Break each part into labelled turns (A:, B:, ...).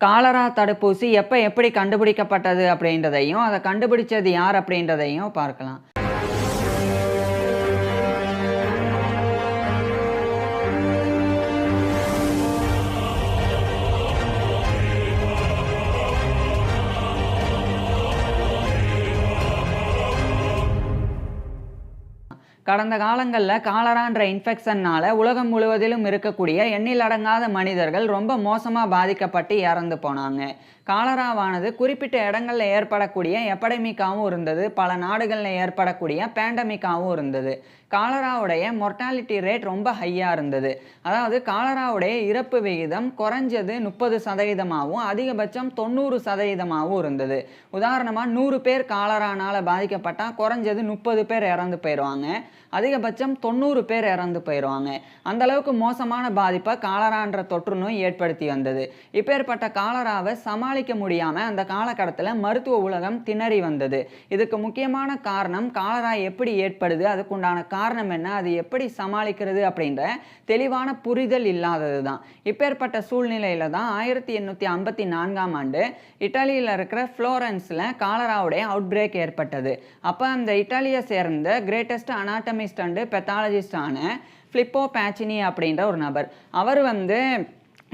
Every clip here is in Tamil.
A: காலரா தடுப்பூசி எப்படி கண்டுபிடிக்கப்பட்டது அப்படின்றதையும், அத கண்டுபிடிச்சது யார் அப்படின்றதையும் பார்க்கலாம். கடந்த காலங்கள்ல காலரான்ற இன்ஃபெக்ஷன்னால உலகம் முழுவதிலும் இருக்கக்கூடிய எண்ணிலடங்காத மனிதர்கள் ரொம்ப மோசமா பாதிக்கப்பட்டு இறந்து போனாங்க. காலராவானது குறிப்பிட்ட இடங்கள்ல ஏற்படக்கூடிய எபடமிக்காவும் இருந்தது. பல நாடுகள்ல ஏற்படக்கூடிய பேண்டமிக்காவும் இருந்தது. காலராவுடைய மொர்டாலிட்டி ரேட் ரொம்ப ஹையா இருந்தது. அதாவது காலராவுடைய இறப்பு விகிதம் குறைஞ்சது 30%, அதிகபட்சம் 90% இருந்தது. உதாரணமா 100 பேர் காலரானால பாதிக்கப்பட்டா குறைஞ்சது 30 பேர் இறந்து போயிடுவாங்க. அதிகபட்சம் 90 பேர் இறந்து போயிடுவாங்க. அந்த அளவுக்கு மோசமான பாதிப்பை காலரான்ற தொற்று நோய் ஏற்படுத்தி வந்தது. இப்பேற்பட்ட காலராவை சமாளிக்க முடியாம அந்த காலகட்டத்தில் மருத்துவ உலகம் திணறி வந்தது. இதுக்கு முக்கியமான காரணம் காலரா எப்படி ஏற்படுது, அதுக்குண்டான காரணம் என்ன, அது எப்படி சமாளிக்கிறது அப்படின்ற தெளிவான புரிதல் இல்லாதது தான். இப்பேற்பட்ட சூழ்நிலையில தான் 1854ஆம் ஆண்டு இத்தாலியில் இருக்கிற ஃப்ளோரன்ஸ்ல காலராவுடைய அவுட் பிரேக் ஏற்பட்டது. அப்போ அந்த இத்தாலியை சேர்ந்த கிரேட்டஸ்ட் அனாட்டமிஸ்ட் அண்ட் பெத்தாலஜிஸ்டான ஃபிலிப்போ பேச்சினி அப்படின்ற ஒரு நபர். அவர்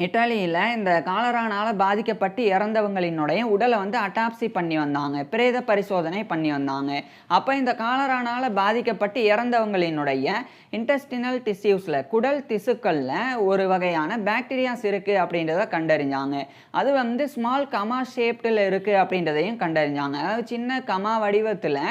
A: இட்டாலியில் இந்த காலரானால் பாதிக்கப்பட்டு இறந்தவங்களினுடைய உடலை அட்டாப்சி பண்ணி வந்தாங்க, பிரேத பரிசோதனை பண்ணி வந்தாங்க. அப்போ இந்த காலரானால் பாதிக்கப்பட்டு இறந்தவங்களினுடைய இன்டெஸ்டினல் டிஷ்யூஸில், குடல் திசுக்களில் ஒரு வகையான பாக்டீரியாஸ் இருக்குது அப்படின்றத கண்டறிஞ்சாங்க. அது ஸ்மால் கமா ஷேப்டில் இருக்குது அப்படின்றதையும் கண்டறிஞ்சாங்க. அதாவது சின்ன கமா வடிவத்தில்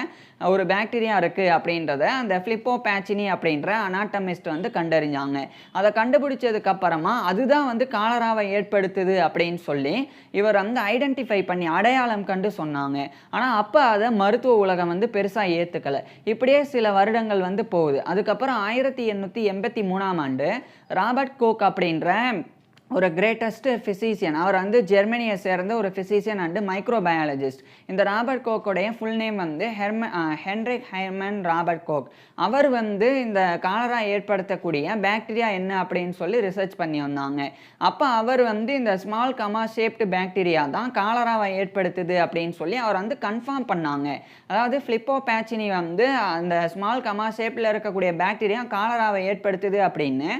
A: ஒரு பாக்டீரியா இருக்குது அப்படின்றத அந்த ஃபிலிப்போ பேச்சினி அப்படின்ற அனாட்டமிஸ்ட் கண்டறிஞ்சாங்க. அதை கண்டுபிடிச்சதுக்கு அப்புறமா அதுதான் காலராவை ஏற்படுத்துது அப்படின்னு சொல்லி இவர் ஐடென்டிஃபை பண்ணி அடையாளம் கண்டு சொன்னாங்க. ஆனால் அப்போ அதை மருத்துவ உலகம் பெருசாக ஏற்றுக்கலை. இப்படியே சில வருடங்கள் போகுது. அதுக்கப்புறம் 1883ஆம் ஆண்டு ராபர்ட் கோக் அப்படின்ற ஒரு கிரேட்டஸ்ட் ஃபிசிஷியன், அவர் ஜெர்மனியை சேர்ந்த ஒரு ஃபிசிஷியன் அண்டு மைக்ரோபயாலஜிஸ்ட். இந்த ராபர்ட் கோக்கோடைய full name Heinrich Hermann Robert Koch. அவர் இந்த காலரா ஏற்படுத்தக்கூடிய பாக்டீரியா என்ன அப்படின்னு சொல்லி ரிசர்ச் பண்ணி வந்தாங்க. அப்போ அவர் இந்த ஸ்மால் கமா ஷேப்டு பாக்டீரியா தான் காலராவை ஏற்படுத்துது அப்படின்னு சொல்லி அவர் கன்ஃபார்ம் பண்ணாங்க. அதாவது ஃபிலிப்போ பேச்சினி அந்த ஸ்மால் கமா ஷேப்பில் இருக்கக்கூடிய பாக்டீரியா காலராவை ஏற்படுத்துது அப்படின்னு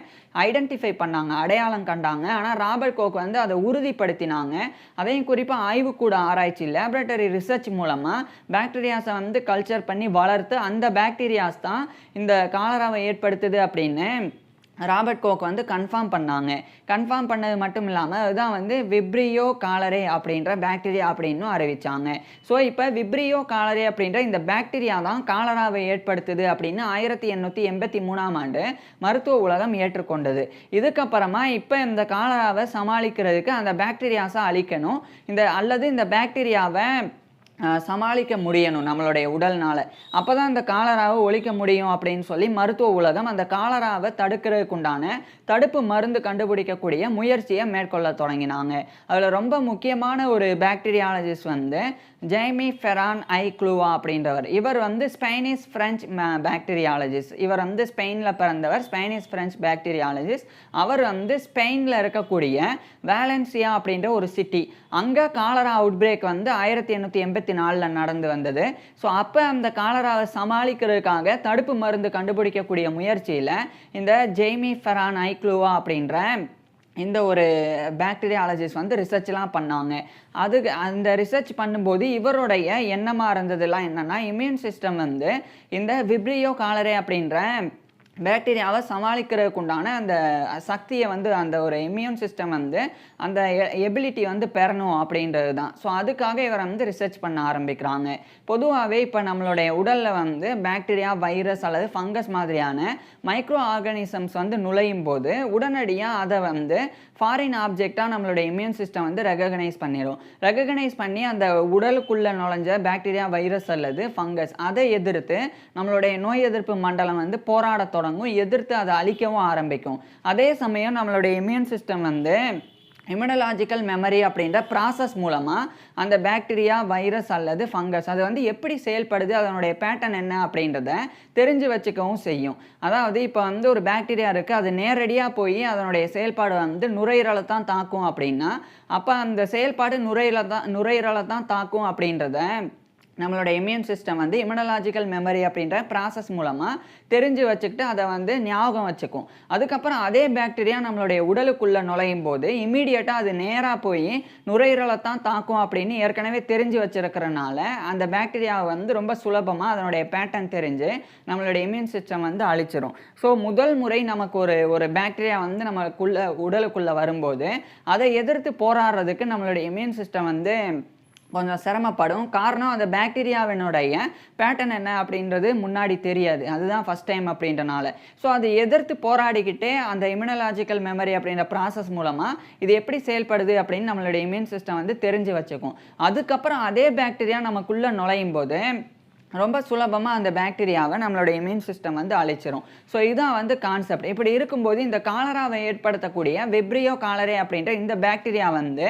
A: ஐடென்டிஃபை பண்ணாங்க, அடையாளம் கண்டாங்க. ஆனால் ராபர்ட் கோக் அதை உறுதிப்படுத்தினாங்க. அதையும் குறிப்பாக ஆய்வுக்கூட ஆராய்ச்சி, லேபரேட்டரி ரிசர்ச் மூலமாக பாக்டீரியாஸை கல்ச்சர் பண்ணி வளர்த்து அந்த பாக்டீரியாஸ் தான் இந்த காலராவை ஏற்படுத்துது அப்படின்னு ராபர்ட் கோக் கன்ஃபார்ம் பண்ணாங்க. கன்ஃபார்ம் பண்ணது மட்டும் இல்லாமல் அதுதான் விப்ரியோ காலரே அப்படின்ற பாக்டீரியா அப்படின்னு அறிவித்தாங்க. ஸோ இப்போ விப்ரியோ காலரே அப்படின்ற இந்த பாக்டீரியா தான் காலராவை ஏற்படுத்துது அப்படின்னு 1883ஆம் ஆண்டு மருத்துவ உலகம் ஏற்றுக்கொண்டது. இதுக்கப்புறமா இப்போ இந்த காலராவை சமாளிக்கிறதுக்கு அந்த பாக்டீரியாஸை அழிக்கணும், அல்லது இந்த பாக்டீரியாவை சமாளிக்க முடியணும் நம்மளுடைய உடல்னால். அப்போ தான் இந்த காலராவை ஒழிக்க முடியும் அப்படின்னு சொல்லி மருத்துவ உலகம் அந்த காலராவை தடுக்கிறதுக்குண்டான தடுப்பு மருந்து கண்டுபிடிக்கக்கூடிய முயற்சியை மேற்கொள்ள தொடங்கினாங்க. அதில் ரொம்ப முக்கியமான ஒரு பாக்டீரியாலஜிஸ்ட் ஜெய்மி ஃபெரான் ஐ க்ளூவா அப்படின்றவர். இவர் ஸ்பெயினிஷ் ஃப்ரெஞ்ச் பாக்டீரியாலஜிஸ்ட். இவர் ஸ்பெயினில் பிறந்தவர், ஸ்பெயினிஷ் ஃப்ரெஞ்ச் பாக்டீரியாலஜிஸ்ட். அவர் ஸ்பெயினில் இருக்கக்கூடிய வேலன்சியா அப்படின்ற ஒரு சிட்டி, அங்கே காலரா அவுட் பிரேக் 1884 நடந்து வந்தது. ஸோ அப்போ அந்த காலராவை சமாளிக்கிறதுக்காக தடுப்பு மருந்து கண்டுபிடிக்கக்கூடிய முயற்சியில் இந்த ஜெய்மி ஃபெரான் ஐ க்ளூவா அப்படின்ற இந்த ஒரு பாக்டீரியாலஜிஸ்ட் ரிசர்ச்லாம் பண்ணாங்க. அந்த ரிசர்ச் பண்ணும்போது இவருடைய எண்ணமாக இருந்ததுலாம் என்னென்னா, இம்யூன் சிஸ்டம் இந்த விப்ரியோ காலரே அப்படின்ற பாக்டீரியாவை சமாளிக்கிறதுக்குண்டான அந்த சக்தியை அந்த ஒரு இம்யூன் சிஸ்டம் அந்த எபிலிட்டி பெறணும் அப்படின்றது தான். ஸோ அதுக்காக இவர் ரிசர்ச் பண்ண ஆரம்பிக்கிறாங்க. பொதுவாகவே இப்போ நம்மளுடைய உடலில் பாக்டீரியா, வைரஸ் அல்லது ஃபங்கஸ் மாதிரியான மைக்ரோ ஆர்கானிசம்ஸ் நுழையும் போது உடனடியாக அதை ஃபாரின் ஆப்ஜெக்டாக நம்மளுடைய இம்யூன் சிஸ்டம் ரெகக்னைஸ் பண்ணிடும். ரெகக்னைஸ் பண்ணி அந்த உடலுக்குள்ளே நுழைஞ்ச பாக்டீரியா, வைரஸ் அல்லது ஃபங்கஸ் அதை எதிர்த்து நம்மளுடைய நோய் எதிர்ப்பு மண்டலம் போராட தொடங்கும், எதிர்த்து அதை அழிக்கவும் ஆரம்பிக்கும். அதே சமயம் நம்மளுடைய இம்யூன் சிஸ்டம் இம்யூனலாஜிக்கல் மெமரி அப்படின்ற ப்ராசஸ் மூலமாக அந்த பாக்டீரியா, வைரஸ் அல்லது ஃபங்கஸ் அது வந்து எப்படி செயல்படுது, அதனுடைய பேட்டர்ன் என்ன அப்படின்றத தெரிஞ்சு வச்சுக்கவும் செய்யும். அதாவது இப்போ வந்து ஒரு பாக்டீரியா இருக்குது, அது நேரடியாக போய் அதனுடைய செயல்பாடு வந்து நுரையீரலை தான் தாக்கும் அப்படின்னா, அப்போ அந்த செயல்பாடு நுரையீரலை தான் தாக்கும் அப்படின்றத நம்மளோட இம்யூன் சிஸ்டம் வந்து இம்யூனலாஜிக்கல் மெமரி அப்படின்ற ப்ராசஸ் மூலமாக தெரிஞ்சு வச்சுக்கிட்டு அதை வந்து ஞாபகம் வச்சுக்கும். அதுக்கப்புறம் அதே பாக்டீரியா நம்மளுடைய உடலுக்குள்ளே நுழையும் போது இம்மீடியட்டாக அது நேராக போய் நுரையீரலை தான் தாக்கும் அப்படின்னு ஏற்கனவே தெரிஞ்சு வச்சுருக்கிறனால அந்த பாக்டீரியாவை வந்து ரொம்ப சுலபமாக அதனுடைய பேட்டர்ன் தெரிஞ்சு நம்மளுடைய இம்யூன் சிஸ்டம் வந்து அழிச்சிரும். ஸோ முதல் முறை நமக்கு ஒரு பாக்டீரியா வந்து உடலுக்குள்ளே வரும்போது அதை எதிர்த்து போராடுறதுக்கு நம்மளுடைய இம்யூன் சிஸ்டம் வந்து கொஞ்சம் சிரமப்படும். காரணம் அந்த பாக்டீரியாவினுடைய பேட்டர்ன் என்ன அப்படின்றது முன்னாடி தெரியாது, அதுதான் ஃபஸ்ட் டைம் அப்படின்றனால. ஸோ அதை எதிர்த்து போராடிக்கிட்டே அந்த இம்யூனலாஜிக்கல் மெமரி அப்படின்ற ப்ராசஸ் மூலமாக இது எப்படி செயல்படுது அப்படின்னு நம்மளுடைய இம்யூன் சிஸ்டம் வந்து தெரிஞ்சு வச்சுக்கும். அதுக்கப்புறம் அதே பாக்டீரியா நமக்குள்ளே நுழையும் போது ரொம்ப சுலபமாக அந்த பாக்டீரியாவை நம்மளோட இம்யூன் சிஸ்டம் வந்து அழிச்சிரும். ஸோ இதுதான் வந்து கான்செப்ட். இப்படி இருக்கும்போது இந்த காலராவை ஏற்படுத்தக்கூடிய விப்ரியோ காலரே அப்படின்ற இந்த பாக்டீரியா வந்து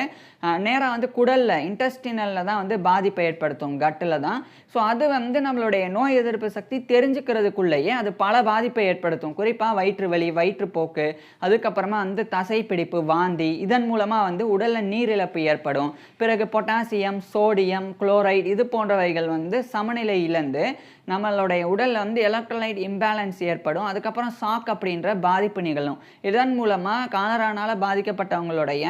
A: நேராக வந்து குடலில் இன்டெஸ்டினலில் தான் வந்து பாதிப்பை ஏற்படுத்தும், கட்டில் தான். ஸோ அது வந்து நம்மளுடைய நோய் எதிர்ப்பு சக்தி தெரிஞ்சுக்கிறதுக்குள்ளேயே அது பல பாதிப்பை ஏற்படுத்தும். குறிப்பாக வயிற்று வலி, வயிற்றுப்போக்கு, அதுக்கப்புறமா வந்து தசைப்பிடிப்பு, வாந்தி, இதன் மூலமாக வந்து உடலில் நீரிழப்பு ஏற்படும். பிறகு பொட்டாசியம், சோடியம், குளோரைடு இது போன்றவைகள் வந்து சமநிலை இழந்து நம்மளுடைய உடலில் வந்து எலக்ட்ரோலைட் இம்பேலன்ஸ் ஏற்படும். அதுக்கப்புறம் ஷாக் அப்படின்ற பாதிப்பு நிகழும். இதன் மூலமாக காலரானால் பாதிக்கப்பட்டவங்களுடைய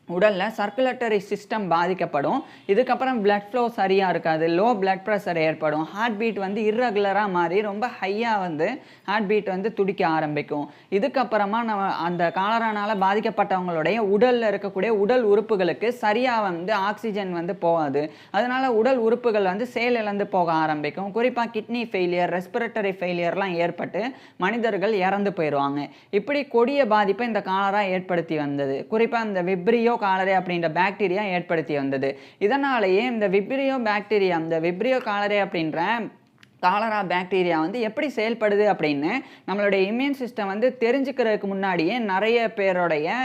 A: உடலில் சர்க்குலேட்டரி சிஸ்டம் பாதிக்கப்படும். இதுக்கப்புறம் பிளட் ஃப்ளோ சரியாக இருக்காது, லோ பிளட் ப்ரெஷர் ஏற்படும், ஹார்ட் பீட் வந்து இர்ரெகுலராக மாறி ரொம்ப ஹையாக வந்து ஹார்ட் பீட் வந்து துடிக்க ஆரம்பிக்கும். இதுக்கப்புறமா நம்ம அந்த காலரானால் பாதிக்கப்பட்டவங்களுடைய உடலில் இருக்கக்கூடிய உடல் உறுப்புகளுக்கு சரியாக வந்து ஆக்சிஜன் வந்து போகாது. அதனால் உடல் உறுப்புகள் வந்து செயலிழந்து போக ஆரம்பிக்கும். குறிப்பாக கிட்னி ஃபெயிலியர், ரெஸ்பிரேட்டரி ஃபெயிலியர்லாம் ஏற்பட்டு மனிதர்கள் இறந்து போயிடுவாங்க. இப்படி கொடிய பாதிப்பை இந்த காலரா ஏற்படுத்தி வந்தது. குறிப்பாக இந்த விப்ரியோ காலரே அப்படின்ற பாக்டீரியா ஏற்படுத்தி வந்தது. இதனாலேயே இந்த விப்ரியோ காலரே அப்படின்ற காலரா பாக்டீரியா வந்து எப்படி செயல்படுது அப்படின்னு நம்மளுடைய இம்யூன் சிஸ்டம் வந்து தெரிஞ்சுக்கிறதுக்கு முன்னாடியே நிறைய பேருடைய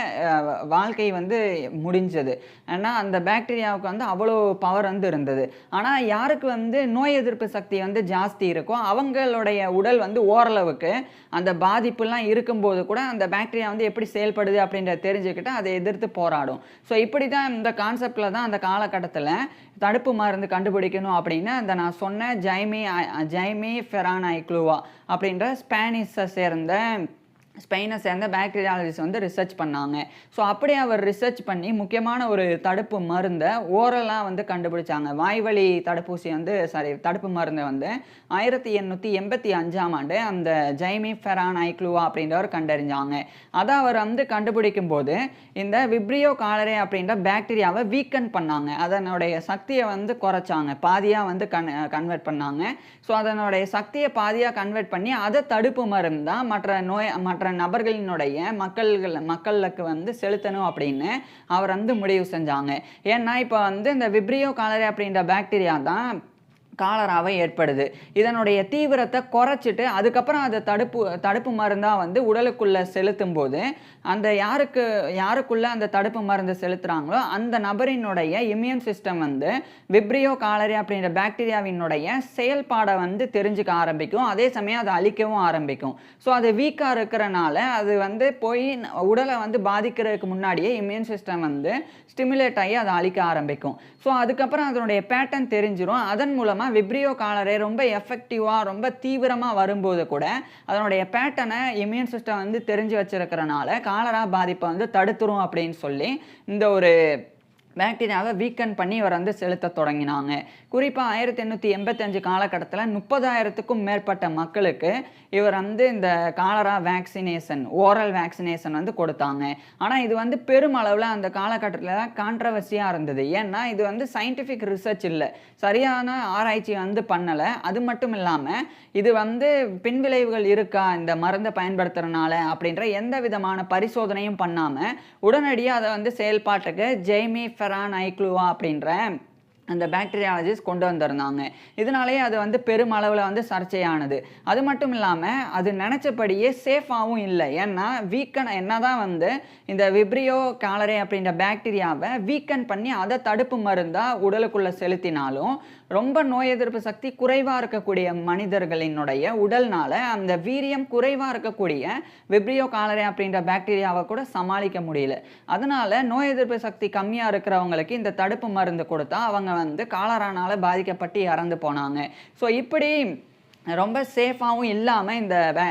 A: வாழ்க்கை வந்து முடிஞ்சது. ஏன்னா அந்த பாக்டீரியாவுக்கு வந்து அவ்வளோ பவர் வந்து இருந்தது. ஆனால் யாருக்கு வந்து நோய் எதிர்ப்பு சக்தி வந்து ஜாஸ்தி இருக்கோ அவங்களுடைய உடல் வந்து ஓரளவுக்கு அந்த பாதிப்புலாம் இருக்கும்போது கூட அந்த பாக்டீரியா வந்து எப்படி செயல்படுது அப்படின்றத தெரிஞ்சுக்கிட்டு அதை எதிர்த்து போராடும். ஸோ இப்படி தான் இந்த கான்செப்டில் தான் அந்த காலகட்டத்தில் தடுப்பு மருந்து கண்டுபிடிக்கணும் அப்படின்னு அந்த நான் சொன்ன ஜைமி ஃபெரானைக்ளூவா அப்படின்ற ஸ்பெயினை சேர்ந்த பாக்டீரியாலஜிஸ்ட் வந்து ரிசர்ச் பண்ணாங்க. ஸோ அப்படி அவர் ரிசர்ச் பண்ணி முக்கியமான ஒரு தடுப்பு மருந்தை ஓரலாக வந்து கண்டுபிடிச்சாங்க. வாய்வழி தடுப்பு மருந்தை வந்து 1885 அந்த ஜைமி ஃபெரானைக்ளூவா அப்படின்றவர் கண்டறிஞ்சாங்க. அதை அவர் வந்து கண்டுபிடிக்கும் போது இந்த விப்ரியோ காலரே அப்படின்ற பாக்டீரியாவை வீக்கன் பண்ணாங்க. அதனுடைய சக்தியை வந்து குறைச்சாங்க, பாதியாக வந்து கன்வெர்ட் பண்ணாங்க. ஸோ அதனுடைய சக்தியை பாதியாக கன்வெர்ட் பண்ணி அதை தடுப்பு மருந்தாக மற்ற நபர்களினுடைய மக்களுக்கு வந்து செலுத்தணும் அப்படின்னு அவர் வந்து முடிவு செஞ்சாங்க. ஏன்னா இப்போ வந்து இந்த விப்ரியோ காலரே அப்படின்ற பாக்டீரியா தான் காலராவை ஏற்படுது. இதனுடைய தீவிரத்தை குறைச்சிட்டு அதுக்கப்புறம் அதை தடுப்பு மருந்தாக வந்து உடலுக்குள்ளே செலுத்தும் போது அந்த யாருக்குள்ள அந்த தடுப்பு மருந்து செலுத்துகிறாங்களோ அந்த நபரினுடைய இம்யூன் சிஸ்டம் வந்து விப்ரியோ காலரே அப்படின்ற பாக்டீரியாவினுடைய செயல்பாடை வந்து தெரிஞ்சுக்க ஆரம்பிக்கும். அதே சமயம் அதை அழிக்கவும் ஆரம்பிக்கும். ஸோ அது வீக்காக இருக்கிறனால அது வந்து போய் உடலை வந்து பாதிக்கிறதுக்கு முன்னாடியே இம்யூன் சிஸ்டம் வந்து ஸ்டிமுலேட் ஆகி அதை அழிக்க ஆரம்பிக்கும். ஸோ அதுக்கப்புறம் அதனுடைய பேட்டர்ன் தெரிஞ்சிடும். அதன் மூலமாக விப்ரியோ காலரே ரொம்ப எஃபெக்டிவாக ரொம்ப தீவிரமாக வரும்போது கூட அதனுடைய பேட்டர்னை இம்யூன் சிஸ்டம் வந்து தெரிஞ்சு வச்சிருக்கிறனால காலரா பாதிப்பை வந்து தடுத்துரும் அப்படின்னு சொல்லி இந்த ஒரு பாக்டீரியாவை வீக்கன் பண்ணி இவர் வந்து செலுத்த தொடங்கினாங்க. குறிப்பாக 1885 காலகட்டத்தில் 30,000க்கும் மேற்பட்ட மக்களுக்கு இவர் வந்து இந்த காலரா வேக்சினேஷன், ஓரல் வேக்சினேஷன் வந்து கொடுத்தாங்க. ஆனால் இது வந்து பெருமளவில் அந்த காலகட்டத்தில் கான்ட்ரவர்சியாக இருந்தது. ஏன்னா இது வந்து சயின்டிஃபிக் ரிசர்ச் இல்லை, சரியான ஆராய்ச்சி வந்து பண்ணலை. அது மட்டும் இல்லாமல் இது வந்து பின்விளைவுகள் இருக்கா இந்த மருந்தை பயன்படுத்துறதுனால அப்படின்ற எந்த விதமான பரிசோதனையும் பண்ணாமல் உடனடியாக அதை வந்து செயல்பாட்டுக்கு ஜைமி ஃபெரானைக்ளூவா அப்படின்ற அந்த பாக்டீரியாலஜிஸ்ட் கொண்டு வந்திருந்தாங்க. இதனாலேயே அது வந்து பெருமளவில் வந்து சர்ச்சையானது. அது மட்டும் இல்லாமல் அது நினச்சபடியே சேஃபாகவும் இல்லை. ஏன்னா என்னதான் வந்து இந்த விப்ரியோ காலரே அப்படின்ற பாக்டீரியாவை வீக்கன் பண்ணி அதை தடுப்பு மருந்தாக உடலுக்குள்ளே செலுத்தினாலும் ரொம்ப நோய் எதிர்ப்பு சக்தி குறைவாக இருக்கக்கூடிய மனிதர்களினுடைய உடல்னால அந்த வீரியம் குறைவாக இருக்கக்கூடிய விப்ரியோ காலரே அப்படின்ற பாக்டீரியாவை கூட சமாளிக்க முடியல. அதனால நோய் எதிர்ப்பு சக்தி கம்மியாக இருக்கிறவங்களுக்கு இந்த தடுப்பு மருந்து கொடுத்தா அவங்க வந்து காலரானால பாதிக்கப்பட்டு இறந்து போனாங்க. ஸோ இப்படி ரொம்ப சேஃபாகவும் இல்லாமல்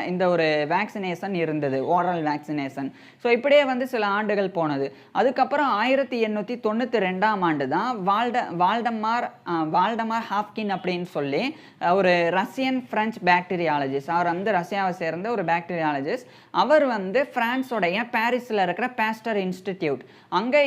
A: இந்த ஒரு வேக்சினேஷன் இருந்தது, ஓரல் வேக்சினேஷன். ஸோ இப்படியே வந்து சில ஆண்டுகள் போனது. அதுக்கப்புறம் 1892ஆம் ஆண்டு தான் வால்டமார் ஹாப்கின் அப்படின்னு சொல்லி ஒரு ரஷ்யன் பிரெஞ்சு பாக்டீரியாலஜிஸ்ட், அவர் வந்து ரஷ்யாவை சேர்ந்த ஒரு பாக்டீரியாலஜிஸ்ட். அவர் வந்து பிரான்ஸோடைய பாரிஸில் இருக்கிற பாஸ்டர் இன்ஸ்டிடியூட் அங்கே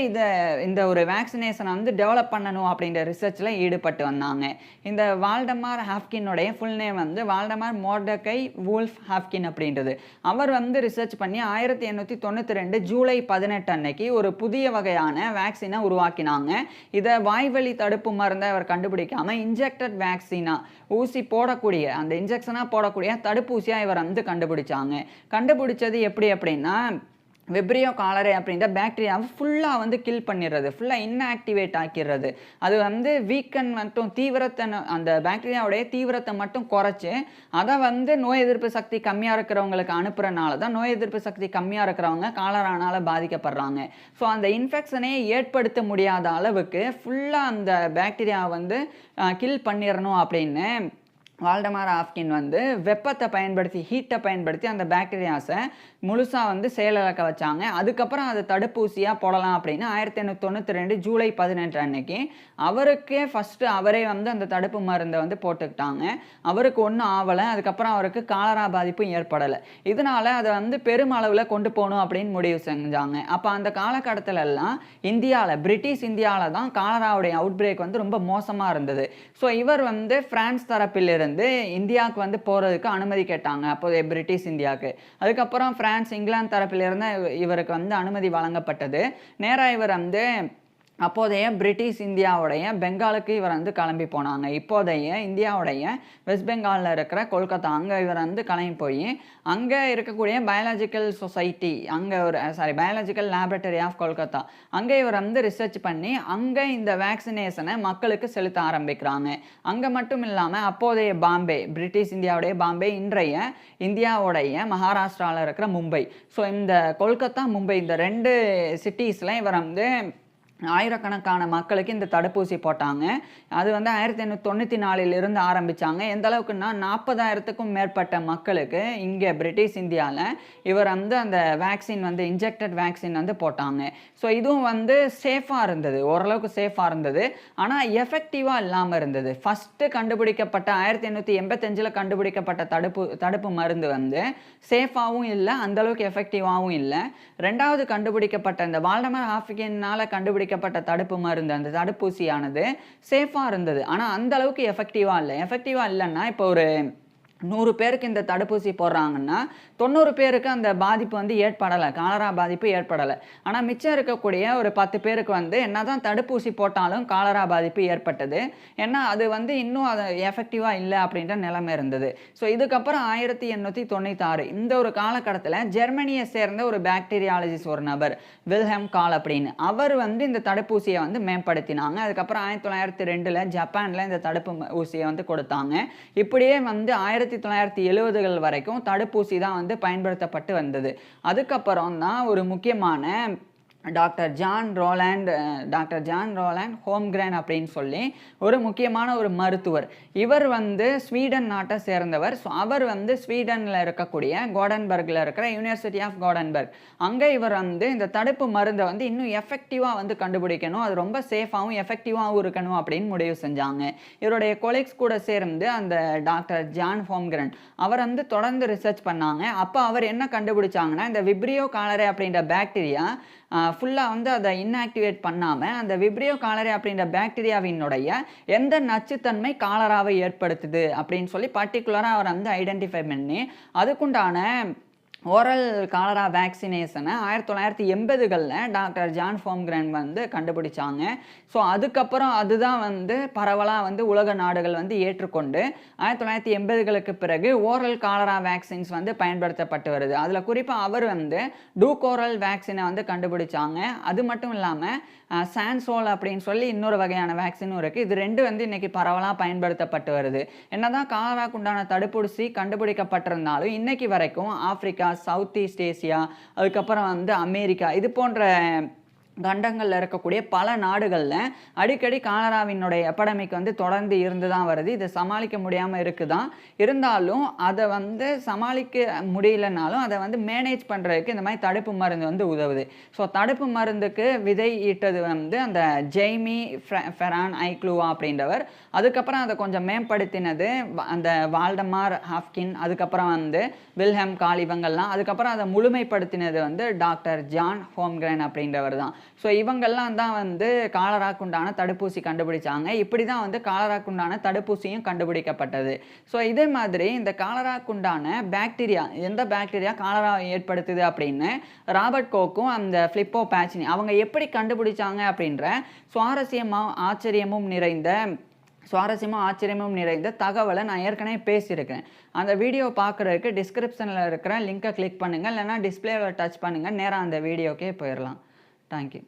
A: இந்த ஒரு வேக்சினேஷனை வந்து டெவலப் பண்ணணும் அப்படின்ற ரிசர்ச்சில் ஈடுபட்டு வந்தாங்க. இந்த வால்டமார் ஹாப்கினுடைய ஃபுல் நேம் வந்து வால்டமார் மோர்டெகை வூல்ஃப் ஹாப்கின் அப்படின்றது. அவர் வந்து ரிசர்ச் பண்ணி 1892 ஜூலை 18 அன்னைக்கு ஒரு புதிய வகையான வேக்சினை உருவாக்கினாங்க. இதை வாய்வழி தடுப்பு மருந்தை அவர் கண்டுபிடிக்காம இன்ஜெக்டட் வேக்சினா, ஊசி போடக்கூடிய அந்த இன்ஜெக்ஷனாக போடக்கூடிய தடுப்பூசியாக இவர் வந்து கண்டுபிடிச்சாங்க. கண்டுபிடிச்சது எப்படி அப்படின்னா விப்ரியோ காலரே அப்படின்ற பாக்டீரியாவை ஃபுல்லாக வந்து கில் பண்ணிடுறது, ஃபுல்லாக இன்ஆக்டிவேட் ஆக்கிடுறது. அது வந்து வீக்கன் மட்டும் தீவிரத்தை, அந்த பாக்டீரியாவுடைய தீவிரத்தை மட்டும் குறைச்சி அதை வந்து நோய் எதிர்ப்பு சக்தி கம்மியாக இருக்கிறவங்களுக்கு அனுப்புறனால தான் நோய் எதிர்ப்பு சக்தி கம்மியாக இருக்கிறவங்க காலரானால் பாதிக்கப்படுறாங்க. ஸோ அந்த இன்ஃபெக்ஷனே ஏற்படுத்த முடியாத அளவுக்கு ஃபுல்லாக அந்த பாக்டீரியாவை வந்து கில் பண்ணிடணும் அப்படின்னு வால்டமார் ஹாப்கின் வந்து வெப்பத்தை பயன்படுத்தி, ஹீட்டை பயன்படுத்தி அந்த பாக்டீரியாஸை முழுசாக வந்து செயலிழக்க வச்சாங்க. அதுக்கப்புறம் அதை தடுப்பூசியாக போடலாம் அப்படின்னு 1892 ஜூலை 18 அன்னைக்கு அவருக்கே ஃபஸ்ட்டு அவரே வந்து அந்த தடுப்பு மருந்தை வந்து போட்டுக்கிட்டாங்க. அவருக்கு ஒன்றும் ஆகலை. அதுக்கப்புறம் அவருக்கு காலரா பாதிப்பும் ஏற்படலை. இதனால் அதை வந்து பெருமளவில் கொண்டு போகணும் அப்படின்னு முடிவு செஞ்சாங்க. அப்போ அந்த காலகட்டத்திலெல்லாம் பிரிட்டிஷ் இந்தியாவில் தான் காலராவுடைய அவுட் பிரேக் வந்து ரொம்ப மோசமாக இருந்தது. ஸோ இவர் வந்து பிரான்ஸ் தரப்பிலிருந்து இந்தியாவுக்கு வந்து போகிறதுக்கு அனுமதி கேட்டாங்க, அப்போதைய பிரிட்டிஷ் இந்தியாவுக்கு. அதுக்கப்புறம் பிரான்ஸ், இங்கிலாந்து தரப்பிலிருந்து இவருக்கு வந்து அனுமதி வழங்கப்பட்டது. நேராக இவர் வந்து அப்போதைய பிரிட்டிஷ் இந்தியாவுடைய பெங்காலுக்கு இவர் வந்து கிளம்பி போனாங்க. இப்போதைய இந்தியாவுடைய வெஸ்ட் பெங்காலில் இருக்கிற கொல்கத்தா அங்கே இவர் வந்து கிளம்பி போய் அங்கே இருக்கக்கூடிய biological society, biological laboratory of Kolkata, அங்கே இவர் வந்து ரிசர்ச் பண்ணி அங்கே இந்த வேக்சினேஷனை மக்களுக்கு செலுத்த ஆரம்பிக்கிறாங்க. அங்கே மட்டும் இல்லாமல் அப்போதைய பிரிட்டிஷ் இந்தியாவுடைய பாம்பே, இன்றைய இந்தியாவுடைய மகாராஷ்டிராவில் இருக்கிற மும்பை, ஸோ இந்த கொல்கத்தா, மும்பை, இந்த 2 சிட்டிஸில் இவர் வந்து ஆயிரக்கணக்கான மக்களுக்கு இந்த தடுப்பூசி போட்டாங்க. அது வந்து 1894 ஆரம்பித்தாங்க. எந்த அளவுக்குன்னா 40,000க்கும் மேற்பட்ட மக்களுக்கு இங்கே பிரிட்டிஷ் இந்தியாவில் இவர் வந்து அந்த வேக்சின் வந்து இன்ஜெக்டட் வேக்சின் வந்து போட்டாங்க. ஸோ இதுவும் வந்து சேஃபாக இருந்தது, ஓரளவுக்கு சேஃபாக இருந்தது. ஆனால் எஃபெக்டிவாக இல்லாமல் இருந்தது. ஃபஸ்ட்டு கண்டுபிடிக்கப்பட்ட 1885 கண்டுபிடிக்கப்பட்ட தடுப்பு மருந்து வந்து சேஃபாகவும் இல்லை, அந்தளவுக்கு எஃபெக்டிவாகவும் இல்லை. ரெண்டாவது கண்டுபிடிக்கப்பட்ட இந்த வால்டமார் ஹாப்கினால் கண்டுபிடிக்கப்பட்ட தடுப்பு மருந்து, அந்த தடுப்பூசியானது சேஃபாக இருந்தது. ஆனால் அந்த அளவுக்கு எஃபெக்டிவாக இல்லை. எஃபெக்டிவாக இல்லைன்னா இப்போ ஒரு 100 பேருக்கு இந்த தடுப்பூசி போடுறாங்கன்னா 90 பேருக்கு அந்த பாதிப்பு வந்து ஏற்படலை, காலரா பாதிப்பு ஏற்படலை. ஆனால் மிச்சம் இருக்கக்கூடிய ஒரு 10 பேருக்கு வந்து என்னதான் தடுப்பூசி போட்டாலும் காலரா பாதிப்பு ஏற்பட்டது. ஏன்னா அது வந்து இன்னும் அது எஃபெக்டிவாக இல்லை அப்படின்ற நிலைமை இருந்தது. ஸோ இதுக்கப்புறம் 1896 இந்த ஒரு காலகட்டத்தில் ஜெர்மனியை சேர்ந்த ஒரு பாக்டீரியாலஜிஸ்ட் ஒரு நபர், வில்ஹெம் கால் அப்படின்னு, அவர் வந்து இந்த தடுப்பூசியை வந்து மேம்படுத்தினாங்க. அதுக்கப்புறம் 1902 ஜப்பானில் இந்த தடுப்பு ஊசியை வந்து கொடுத்தாங்க. இப்படியே வந்து 1970கள் வரைக்கும் தடுப்பூசி தான் வந்து பயன்படுத்தப்பட்டு வந்தது. அதுக்கப்புறம் தான் ஒரு முக்கியமான டாக்டர் ஜான் ரோலாண்ட் ஹோம்கிரேன் அப்படின்னு சொல்லி ஒரு முக்கியமான ஒரு மருத்துவர். இவர் வந்து ஸ்வீடன் நாட்டை சேர்ந்தவர். ஸோ அவர் வந்து ஸ்வீடனில் இருக்கக்கூடிய கோடன்பர்கில் இருக்கிற யூனிவர்சிட்டி ஆஃப் கோடன்பர்க், அங்கே இவர் வந்து இந்த தடுப்பு மருந்தை வந்து இன்னும் எஃபெக்டிவாக வந்து கண்டுபிடிக்கணும், அது ரொம்ப சேஃபாகவும் எஃபெக்டிவாகவும் இருக்கணும் அப்படின்னு முடிவு செஞ்சாங்க. இவருடைய கொலீக்ஸ் கூட சேர்ந்து அந்த டாக்டர் ஜான் ஹோம்கிரேன் அவர் வந்து தொடர்ந்து ரிசர்ச் பண்ணாங்க. அப்போ அவர் என்ன கண்டுபிடிச்சாங்கன்னா, இந்த விப்ரியோ காலரே அப்படின்ற பாக்டீரியா ஃபுல்லாக வந்து அதை இன்ஆக்டிவேட் பண்ணாமல் அந்த விப்ரியோ காலரே அப்படின்ற பாக்டீரியாவினுடைய எந்த நச்சுத்தன்மை காலராவை ஏற்படுத்துது அப்படின்னு சொல்லி பர்டிகுலராக அவர் வந்து ஐடென்டிஃபை பண்ணி அதுக்குண்டான ஓரல் காலரா வேக்சினேஷனை 1980களில் டாக்டர் ஜான் ஃபோம்கிரன் வந்து கண்டுபிடிச்சாங்க. ஸோ அதுக்கப்புறம் அதுதான் வந்து பரவலாக வந்து உலக நாடுகள் வந்து ஏற்றுக்கொண்டு 1980களுக்கு பிறகு ஓரல் காலரா வேக்சின்ஸ் வந்து பயன்படுத்தப்பட்டு வருது. அதில் குறிப்பாக அவர் வந்து டூகோரல் வேக்சினை வந்து கண்டுபிடிச்சாங்க. அது மட்டும் இல்லாமல் சான்சோல் அப்படின்னு சொல்லி இன்னொரு வகையான வேக்சினும் இருக்குது. இது 2 வந்து இன்றைக்கி பரவலாக பயன்படுத்தப்பட்டு வருது. என்னதான் காலராக்கு உண்டான தடுப்பூசி கண்டுபிடிக்கப்பட்டிருந்தாலும் இன்னைக்கு வரைக்கும் ஆப்பிரிக்கா, சவுத் ஈஸ்ட் ஏசியா, அதுக்கப்புறம் வந்து அமெரிக்கா, இது போன்ற கண்டங்களில் இருக்கக்கூடிய பல நாடுகளில் அடிக்கடி காலராவினுடைய எபடமிக் வந்து தொடர்ந்து இருந்து தான் வருது. இதை சமாளிக்க முடியாமல் இருக்குதான். இருந்தாலும் அதை வந்து சமாளிக்க முடியலனாலும் அதை வந்து மேனேஜ் பண்ணுறதுக்கு இந்த மாதிரி தடுப்பு மருந்து வந்து உதவுது. ஸோ தடுப்பு மருந்துக்கு விதை ஈட்டது வந்து அந்த ஜெய்மி ஃபெரான் ஐக்ளூவா அப்படின்றவர். அதுக்கப்புறம் அதை கொஞ்சம் மேம்படுத்தினது அந்த வால்டமார் ஹாஃப்கின், அதுக்கப்புறம் வந்து வில்ஹெம் கால், இவங்கள்லாம். அதுக்கப்புறம் அதை முழுமைப்படுத்தினது வந்து டாக்டர் ஜான் ஹோம்கிரன் அப்படின்றவர் தான். ஸோ இவங்கெல்லாம் தான் வந்து காலராக்குண்டான தடுப்பூசி கண்டுபிடிச்சாங்க. இப்படி தான் வந்து காலராக்குண்டான தடுப்பூசியும் கண்டுபிடிக்கப்பட்டது. ஸோ இதே மாதிரி இந்த காலராக்குண்டான பாக்டீரியா, எந்த பாக்டீரியா காலரா ஏற்படுத்துது அப்படின்னு ராபர்ட் கோக்கும் அந்த ஃபிலிப்போ பேச்சினி அவங்க எப்படி கண்டுபிடிச்சாங்க அப்படின்ற சுவாரஸ்யமும் ஆச்சரியமும் நிறைந்த தகவலை நான் ஏற்கனவே பேசியிருக்கிறேன். அந்த வீடியோ பார்க்குறதுக்கு டிஸ்கிரிப்ஷனில் இருக்கிற லிங்கை கிளிக் பண்ணுங்கள், இல்லைனா டிஸ்பிளேவை டச் பண்ணுங்கள், நேராக அந்த வீடியோக்கே போயிடலாம். தேங்க்யூ.